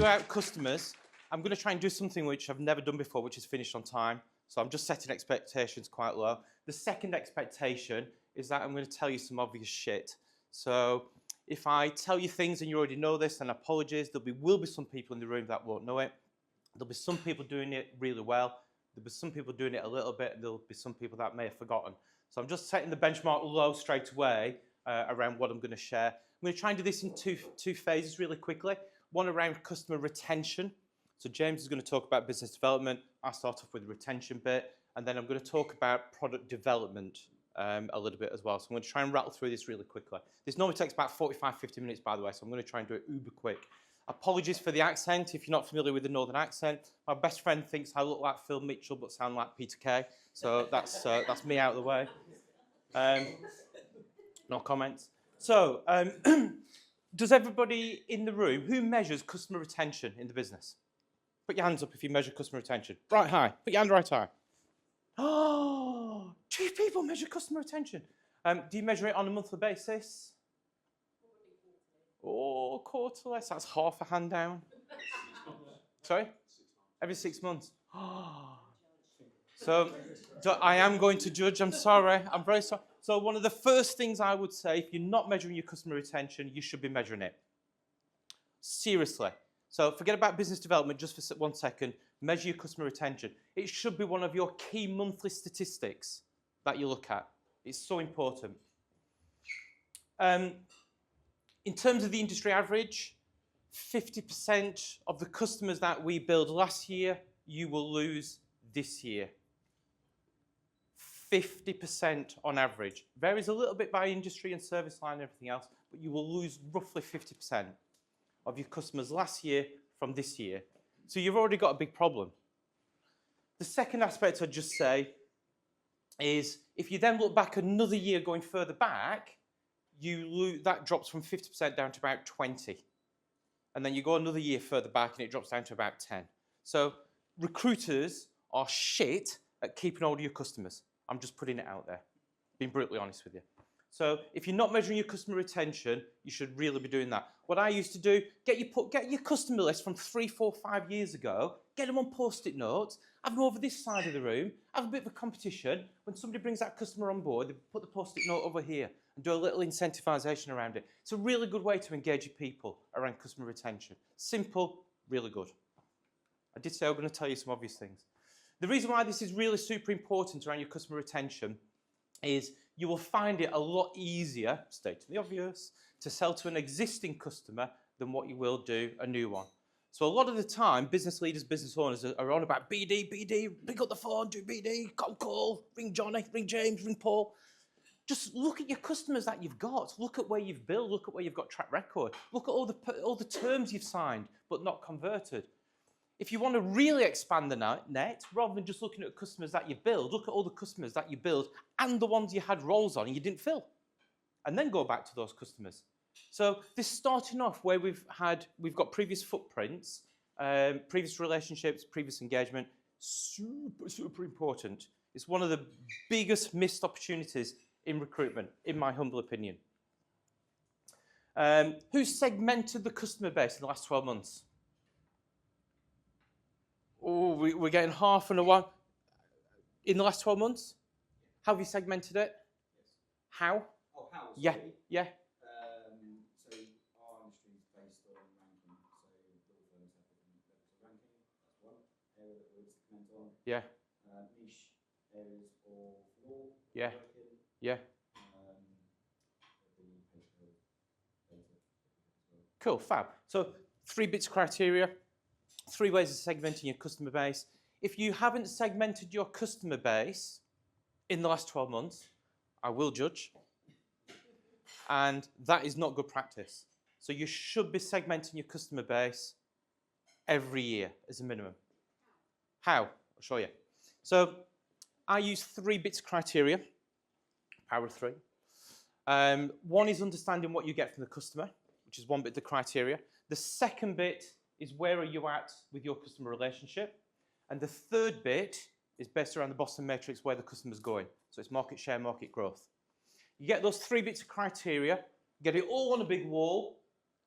throughout customers, I'm going to try and do something which I've never done before, which is finish on time. So I'm just setting expectations quite low. The second expectation is that I'm going to tell you some obvious shit. So if I tell you things and you already know this, then apologies. Will be some people in the room that won't know it. There'll be some people doing it really well. There'll be some people doing it a little bit, and there'll be some people that may have forgotten. So I'm just setting the benchmark low straight away around what I'm going to share. I'm going to try and do this in two phases really quickly. One around customer retention. So James is going to talk about business development. I'll start off with the retention bit, and then I'm going to talk about product development a little bit as well. So I'm going to try and rattle through this really quickly. This normally takes about 45, 50 minutes, by the way, so I'm going to try and do it uber quick. Apologies for the accent if you're not familiar with the Northern accent. My best friend thinks I look like Phil Mitchell but sound like Peter Kay. So that's me out of the way. No comments. So does everybody in the room, who measures customer retention in the business? Put your hands up if you measure customer retention. Right high. Put your hand right high. Oh, 2 people measure customer retention. Do you measure it on a monthly basis? Oh, quarterly. That's half a hand down. Sorry? Every 6 months. So I am going to judge. I'm sorry. I'm very sorry. So one of the first things I would say, if you're not measuring your customer retention, you should be measuring it. Seriously. So forget about business development just for 1 second. Measure your customer retention. It should be one of your key monthly statistics that you look at. It's so important. In terms of the industry average, 50% of the customers that we built last year, you will lose this year. 50% on average. Varies a little bit by industry and service line and everything else, but you will lose roughly 50% of your customers last year from this year. So you've already got a big problem. The second aspect I'd just say is if you then look back another year going further back, that drops from 50% down to about 20. And then you go another year further back and it drops down to about 10. So recruiters are shit at keeping hold of your customers. I'm just putting it out there, being brutally honest with you. So if you're not measuring your customer retention, you should really be doing that. What I used to do, get your customer list from 3, 4, 5 years ago, get them on Post-it notes, have them over this side of the room, have a bit of a competition. When somebody brings that customer on board, they put the Post-it note over here and do a little incentivization around it. It's a really good way to engage your people around customer retention. Simple, really good. I did say I'm going to tell you some obvious things. The reason why this is really super important around your customer retention is you will find it a lot easier, stating the obvious, to sell to an existing customer than what you will do a new one. So a lot of the time, business leaders, business owners are on about BD, pick up the phone, do BD, call, ring Johnny, ring James, ring Paul. Just look at your customers that you've got. Look at where you've built, look at where you've got track record. Look at all the terms you've signed but not converted. If you want to really expand the net, rather than just looking at customers that you build, look at all the customers that you build and the ones you had roles on and you didn't fill. And then go back to those customers. So this starting off where we've got previous footprints, previous relationships, previous engagement, super, super important. It's one of the biggest missed opportunities in recruitment, in my humble opinion. Who's segmented the customer base in the last 12 months? Oh, we're getting half and a one. In the last 12 months? How have you segmented it? Yes. How? Oh, how? Sorry. Yeah. So our industry is based on ranking. So all firms have different levels of ranking. That's one area that we'll comment on. Yeah. Niche areas of law. Yeah. Working. Yeah. The postcode data as well. Cool, fab. So 3 bits of criteria. 3 ways of segmenting your customer base. If you haven't segmented your customer base in the last 12 months, I will judge. And that is not good practice. So you should be segmenting your customer base every year as a minimum. How? I'll show you. So I use 3 bits of criteria, power of 3. One is understanding what you get from the customer, which is 1 bit of the criteria. The second bit is where are you at with your customer relationship. And the third bit is based around the Boston matrix where the customer's going. So it's market share, market growth. You get those 3 bits of criteria, get it all on a big wall,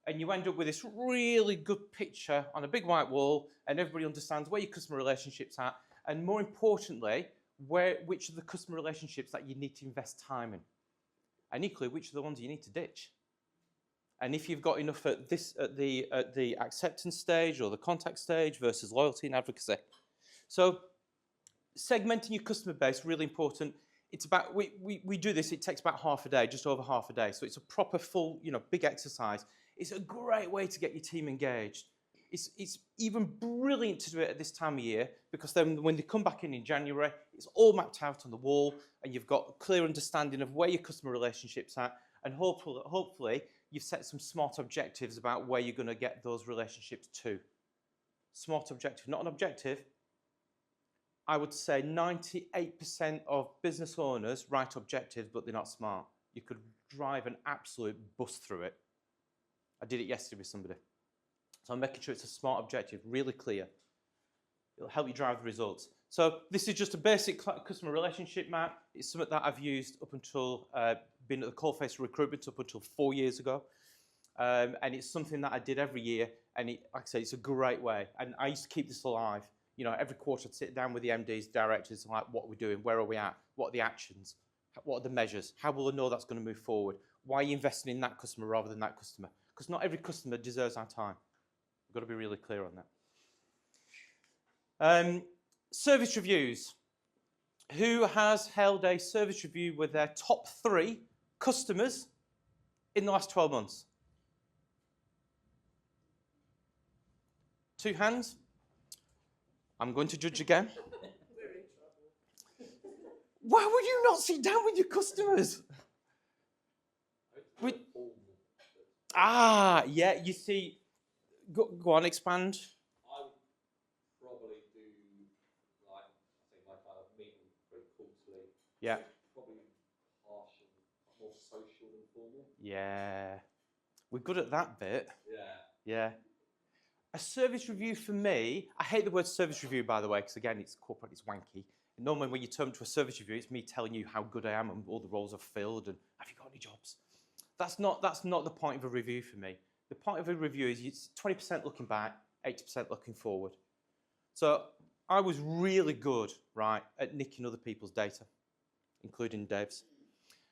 and you end up with this really good picture on a big white wall, and everybody understands where your customer relationships are, and more importantly, which are the customer relationships that you need to invest time in, and equally, which are the ones you need to ditch. And if you've got enough at the acceptance stage or the contact stage versus loyalty and advocacy. So segmenting your customer base, really important. It's about, we do this, it takes about half a day, just over half a day. So it's a proper full, big exercise. It's a great way to get your team engaged. It's even brilliant to do it at this time of year, because then when they come back in January, it's all mapped out on the wall, and you've got a clear understanding of where your customer relationships are, and hopefully you've set some smart objectives about where you're going to get those relationships to. Smart objective, not an objective. I would say 98% of business owners write objectives, but they're not smart. You could drive an absolute bus through it. I did it yesterday with somebody. So I'm making sure it's a smart objective, really clear. It'll help you drive the results. So this is just a basic customer relationship map. It's something that I've used up until, been at the coalface recruitment up until 4 years ago. And it's something that I did every year. And like I say, it's a great way. And I used to keep this alive. Every quarter I'd sit down with the MDs, directors, like, what are we doing? Where are we at? What are the actions? What are the measures? How will I know that's going to move forward? Why are you investing in that customer rather than that customer? Because not every customer deserves our time. We've got to be really clear on that. Service reviews. Who has held a service review with their top 3 customers in the last 12 months? 2 hands. I'm going to judge again. Why would you not sit down with your customers? Yeah, you see, go on, expand. I would probably do, like, I think my kind of meeting pretty quarterly. Yeah. Probably harsh and more social than formal. Yeah. We're good at that bit. Yeah. Yeah. A service review for me, I hate the word service review, by the way, because again, it's corporate, it's wanky. And normally when you turn to a service review, it's me telling you how good I am and all the roles I've filled and have you got any jobs? That's not the point of a review for me. The point of a review is it's 20% looking back, 80% looking forward. So I was really good, right, at nicking other people's data, including Dave's.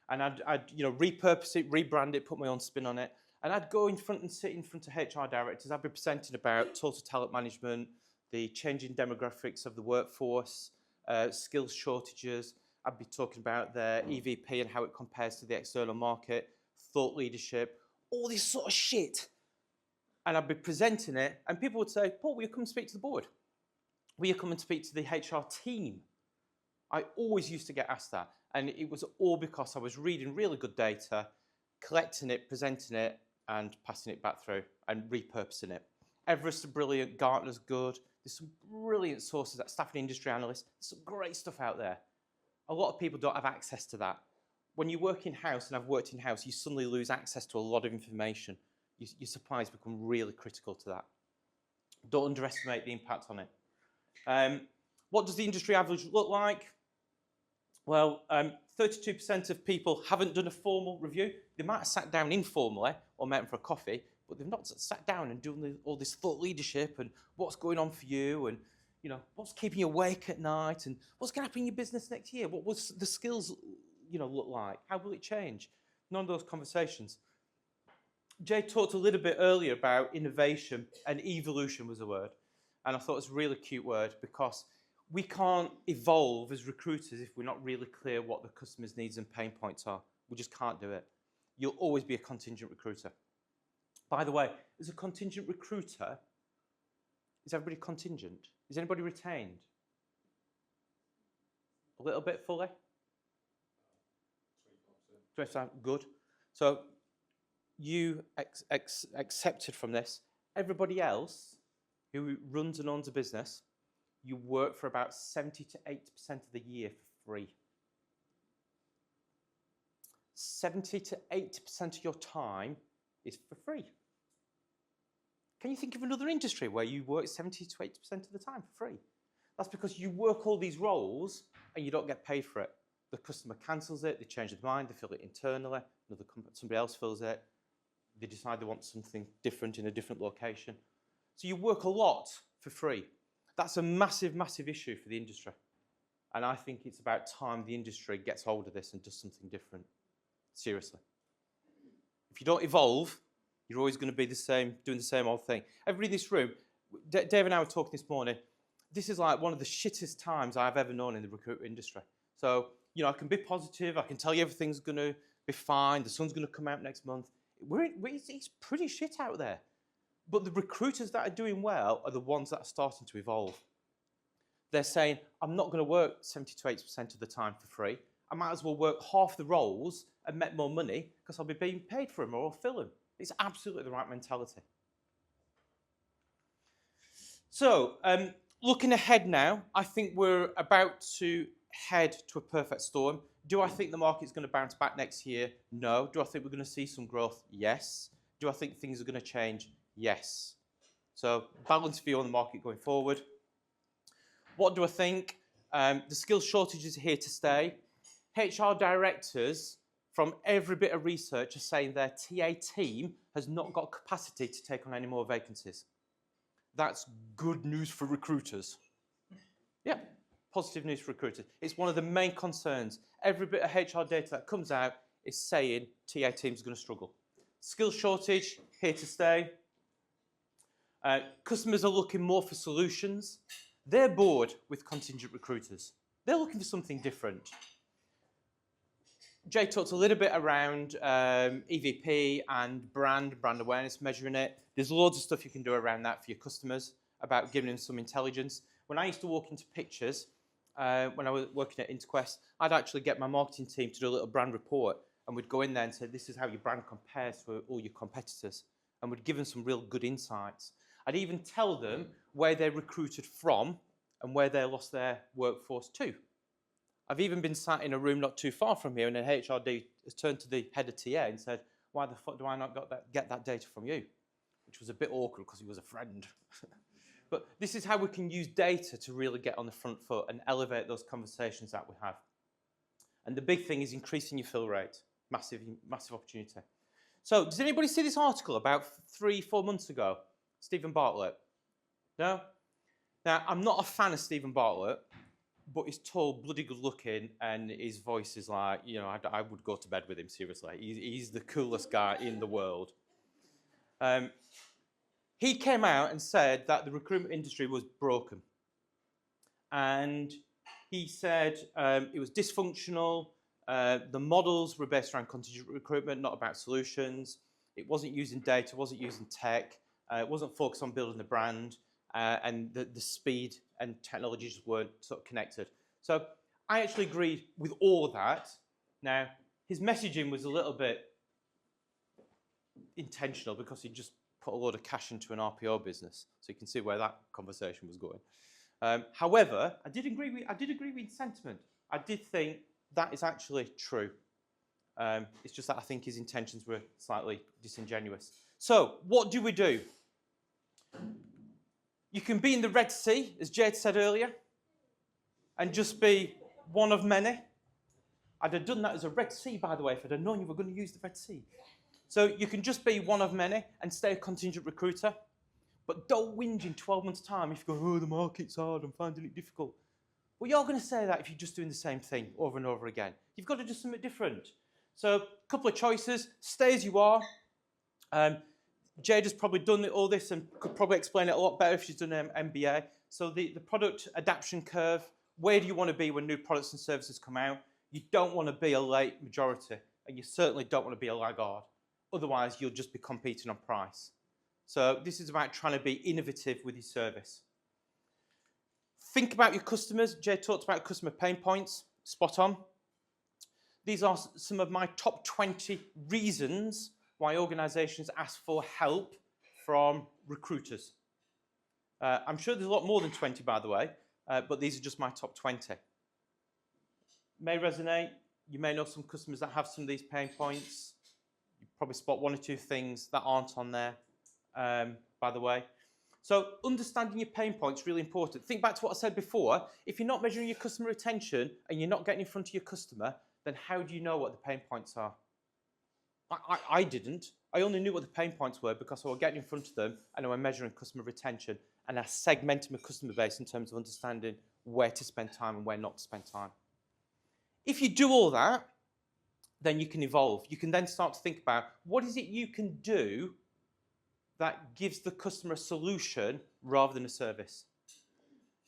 And I'd repurpose it, rebrand it, put my own spin on it. And I'd go in front and sit in front of HR directors. I'd be presenting about total talent management, the changing demographics of the workforce, skills shortages. I'd be talking about their EVP and how it compares to the external market, thought leadership, all this sort of shit. And I'd be presenting it, and people would say, Paul, will you come and speak to the board? Will you come and speak to the HR team? I always used to get asked that. And it was all because I was reading really good data, collecting it, presenting it, and passing it back through and repurposing it. Everest are brilliant, Gartner's good. There's some brilliant sources, like Staffing Industry Analysts. There's some great stuff out there. A lot of people don't have access to that. When you work in-house, and I've worked in-house, you suddenly lose access to a lot of information. Your supplies become really critical to that. Don't underestimate the impact on it. What does the industry average look like? Well, 32% of people haven't done a formal review. They might have sat down informally or met them for a coffee, but they've not sat down and done all this thought leadership and what's going on for you and what's keeping you awake at night and what's going to happen in your business next year. What will the skills look like? How will it change? None of those conversations. Jay talked a little bit earlier about innovation, and evolution was a word. And I thought it was a really cute word because we can't evolve as recruiters if we're not really clear what the customer's needs and pain points are. We just can't do it. You'll always be a contingent recruiter. By the way, as a contingent recruiter, is everybody contingent? Is anybody retained? A little bit fully? 25%. Good. So you accepted from this. Everybody else who runs and owns a business, you work for about 70 to 80% of the year for free. 70 to 80% of your time is for free. Can you think of another industry where you work 70 to 80% of the time for free? That's because you work all these roles and you don't get paid for it. The customer cancels it, they change their mind, they fill it internally, somebody else fills it. They decide they want something different in a different location. So you work a lot for free. That's a massive, massive issue for the industry. And I think it's about time the industry gets hold of this and does something different. Seriously. If you don't evolve, you're always going to be the same, doing the same old thing. Everybody in this room, Dave and I were talking this morning, this is like one of the shittest times I've ever known in the recruitment industry. So, I can be positive, I can tell you everything's going to be fine, the sun's going to come out next month. It's pretty shit out there. But the recruiters that are doing well are the ones that are starting to evolve. They're saying, I'm not going to work 70 to 80% of the time for free. I might as well work half the roles and make more money because I'll be being paid for them or I'll fill them. It's absolutely the right mentality. So, looking ahead now, I think we're about to head to a perfect storm. Do I think the market's going to bounce back next year? No. Do I think we're going to see some growth? Yes. Do I think things are going to change? Yes. So, balanced view on the market going forward. What do I think? The skills shortage is here to stay. HR directors from every bit of research are saying their TA team has not got capacity to take on any more vacancies. That's good news for recruiters. Yeah, positive news for recruiters. It's one of the main concerns. Every bit of HR data that comes out is saying TA teams are going to struggle. Skills shortage, here to stay. Customers are looking more for solutions. They're bored with contingent recruiters. They're looking for something different. Jay talked a little bit around EVP and brand awareness, measuring it. There's loads of stuff you can do around that for your customers about giving them some intelligence. When I used to walk into pictures, when I was working at Interquest, I'd actually get my marketing team to do a little brand report, and we'd go in there and say, this is how your brand compares to all your competitors, and we'd give them some real good insights. I'd even tell them where they recruited from and where they lost their workforce to. I've even been sat in a room not too far from here, and an HRD has turned to the head of TA and said, why the fuck do I not get that data from you? Which was a bit awkward because he was a friend. But this is how we can use data to really get on the front foot and elevate those conversations that we have. And the big thing is increasing your fill rate. Massive, massive opportunity. So does anybody see this article about 3-4 months ago? Stephen Bartlett? No? Now, I'm not a fan of Stephen Bartlett, but he's tall, bloody good looking, and his voice is like, I would go to bed with him, seriously. He's the coolest guy in the world. He came out and said that the recruitment industry was broken. And he said it was dysfunctional. The models were based around contingent recruitment, not about solutions. It wasn't using data, wasn't using tech. It wasn't focused on building the brand. And the speed and technology just weren't sort of connected. So I actually agreed with all of that. Now, his messaging was a little bit intentional because he just put a load of cash into an RPO business. So you can see where that conversation was going. However, I did agree with sentiment. I did think that is actually true. It's just that I think his intentions were slightly disingenuous. So what do we do? You can be in the Red Sea, as Jade said earlier, and just be one of many. I'd have done that as a Red Sea, by the way, if I'd have known you were going to use the Red Sea. So you can just be one of many and stay a contingent recruiter, but don't whinge in 12 months' time if you go, oh, the market's hard, I'm finding it difficult. Well, you're going to say that if you're just doing the same thing over and over again. You've got to do something different. So a couple of choices. Stay as you are. Jade has probably done all this and could probably explain it a lot better if she's done an MBA. So the product adaptation curve, where do you want to be when new products and services come out? You don't want to be a late majority, and you certainly don't want to be a laggard. Otherwise, you'll just be competing on price. So this is about trying to be innovative with your service. Think about your customers. Jade talked about customer pain points. Spot on. These are some of my top 20 reasons why organizations ask for help from recruiters. I'm sure there's a lot more than 20, by the way, but these are just my top 20. May resonate. You may know some customers that have some of these pain points. You probably spot one or two things that aren't on there, by the way. So understanding your pain points is really important. Think back to what I said before. If you're not measuring your customer retention and you're not getting in front of your customer, then how do you know what the pain points are? I didn't. I only knew what the pain points were because I was getting in front of them and I was measuring customer retention and I segmented my customer base in terms of understanding where to spend time and where not to spend time. If you do all that, then you can evolve. You can then start to think about what is it you can do that gives the customer a solution rather than a service.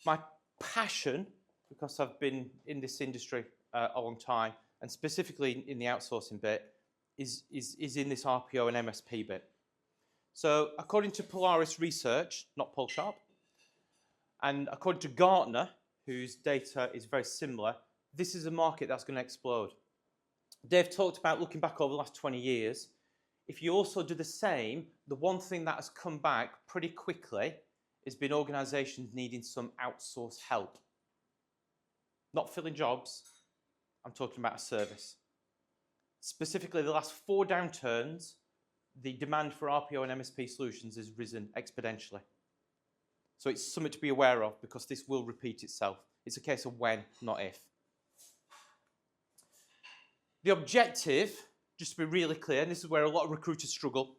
My passion, because I've been in this industry a long time, and specifically in the outsourcing bit, is in this RPO and MSP bit. So according to Polaris Research, not Paul Sharpe, and according to Gartner, whose data is very similar, this is a market that's going to explode. Dave talked about looking back over the last 20 years. If you also do the same, the one thing that has come back pretty quickly has been organisations needing some outsourced help. Not filling jobs, I'm talking about a service. Specifically, the last 4 downturns, the demand for RPO and MSP solutions has risen exponentially. So it's something to be aware of because this will repeat itself. It's a case of when, not if. The objective, just to be really clear, and this is where a lot of recruiters struggle,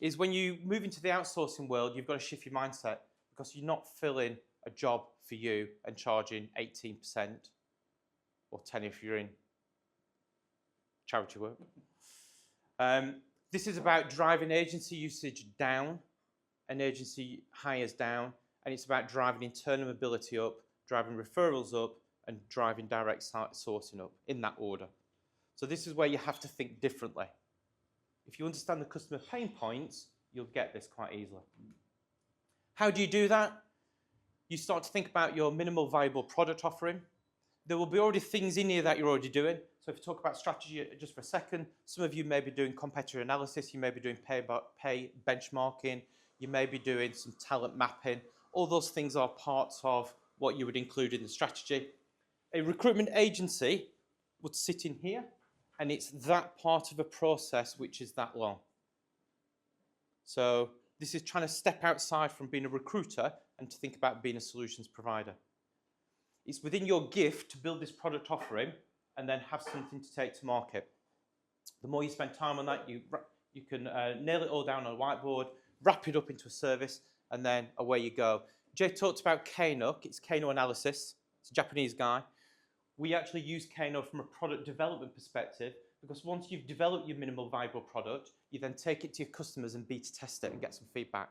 is when you move into the outsourcing world, you've got to shift your mindset because you're not filling a job for you and charging 18% or 10% if you're in charity work. This is about driving agency usage down and agency hires down, and it's about driving internal mobility up, driving referrals up, and driving direct sourcing up in that order. So this is where you have to think differently. If you understand the customer pain points, you'll get this quite easily. How do you do that? You start to think about your minimal viable product offering. There will be already things in here that you're already doing. So if you talk about strategy just for a second, some of you may be doing competitor analysis, you may be doing pay benchmarking, you may be doing some talent mapping. All those things are parts of what you would include in the strategy. A recruitment agency would sit in here, and it's that part of a process which is that long. So this is trying to step outside from being a recruiter and to think about being a solutions provider. It's within your gift to build this product offering and then have something to take to market. The more you spend time on that, you can nail it all down on a whiteboard, wrap it up into a service, and then away you go. Jay talked about Kano. It's Kano analysis. It's a Japanese guy. We actually use Kano from a product development perspective because once you've developed your minimal viable product, you then take it to your customers and beta test it and get some feedback.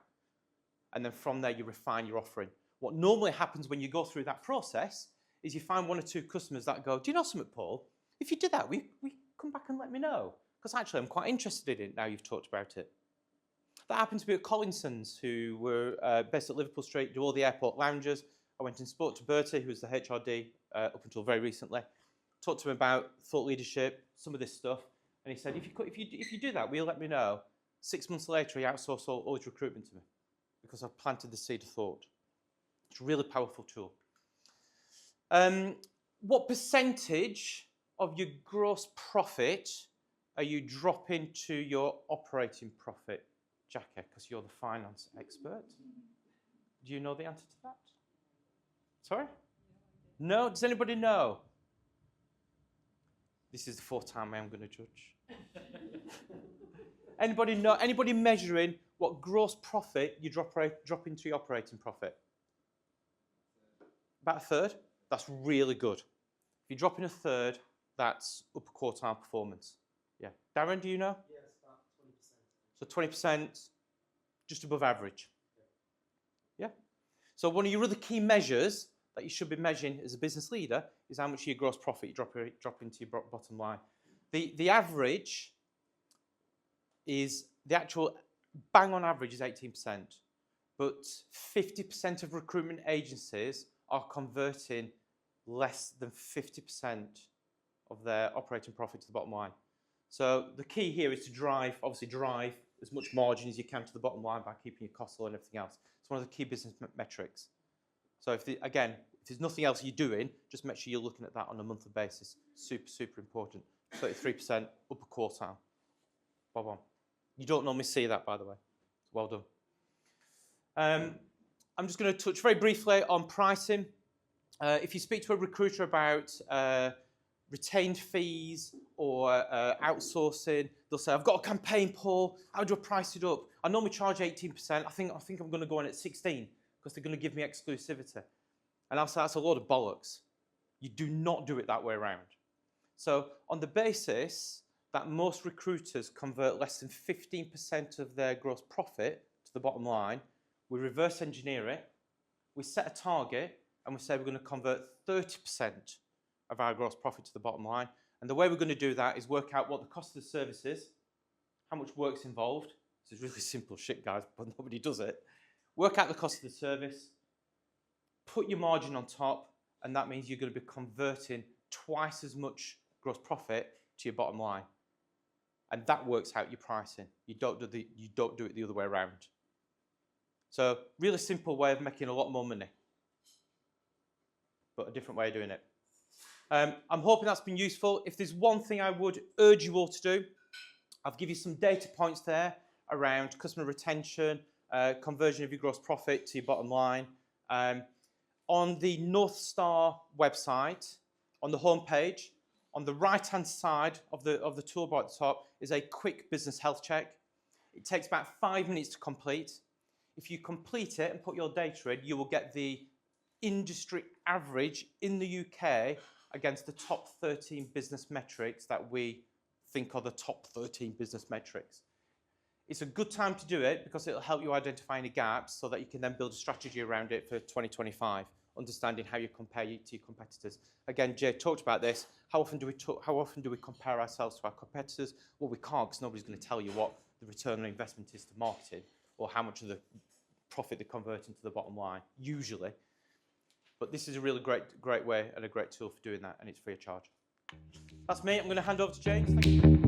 And then from there, you refine your offering. What normally happens when you go through that process is you find 1 or 2 customers that go, do you know something, Paul? If you did that, we come back and let me know. Because actually, I'm quite interested in it now you've talked about it. That happened to be at Collinson's, who were based at Liverpool Street, do all the airport lounges. I went and spoke to Bertie, who was the HRD up until very recently. Talked to him about thought leadership, some of this stuff. And he said, if you do that, will you let me know? 6 months later, he outsourced all his recruitment to me because I've planted the seed of thought. It's a really powerful tool. What percentage of your gross profit are you dropping to your operating profit, Jackie? Because you're the finance expert. Do you know the answer to that? Sorry? No? Does anybody know? This is the 4th time I am going to judge. Anybody know? Anybody measuring what gross profit you drop into your operating profit? About 1/3? That's really good. If you drop in 1/3, that's upper quartile performance. Yeah. Darren, do you know? Yeah, it's about 20%. So 20%, just above average. Yeah. So one of your other key measures that you should be measuring as a business leader is how much of your gross profit you drop into your bottom line. The average is, the actual bang on average is 18%, but 50% of recruitment agencies are converting less than 50% of their operating profit to the bottom line. So the key here is to obviously drive as much margin as you can to the bottom line by keeping your costs low and everything else. It's one of the key business metrics. So if there's nothing else you're doing, just make sure you're looking at that on a monthly basis. Super, super important. 33% upper quartile. Bob on. You don't normally see that, by the way. Well done. I'm just going to touch very briefly on pricing. If you speak to a recruiter about retained fees or outsourcing. They'll say, I've got a campaign, Paul. How do I price it up? I normally charge 18%. I think I'm going to go on at 16 because they're going to give me exclusivity. And I'll say, that's a load of bollocks. You do not do it that way around. So on the basis that most recruiters convert less than 15% of their gross profit to the bottom line, we reverse engineer it, we set a target, and we say we're going to convert 30% of our gross profit to the bottom line. And the way we're going to do that is work out what the cost of the service is, how much work's involved. This is really simple shit, guys, but nobody does it. Work out the cost of the service, put your margin on top, and that means you're going to be converting twice as much gross profit to your bottom line. And that works out your pricing. You don't do it the other way around. So really simple way of making a lot more money, but a different way of doing it. I'm hoping that's been useful. If there's one thing I would urge you all to do, I'll give you some data points there around customer retention, conversion of your gross profit to your bottom line. On the North Star website, on the homepage, on the right-hand side of the toolbar at the top is a quick business health check. It takes about 5 minutes to complete. If you complete it and put your data in, you will get the industry average in the UK against the top 13 business metrics that we think are the top 13 business metrics. It's a good time to do it because it'll help you identify any gaps so that you can then build a strategy around it for 2025, understanding how you compare to your competitors. Again, Jay talked about this. How often do we compare ourselves to our competitors? Well, we can't because nobody's going to tell you what the return on investment is to marketing or how much of the profit they convert into the bottom line, usually. But this is a really great way and a great tool for doing that, and it's free of charge. That's me. I'm going to hand over to James. Thank you.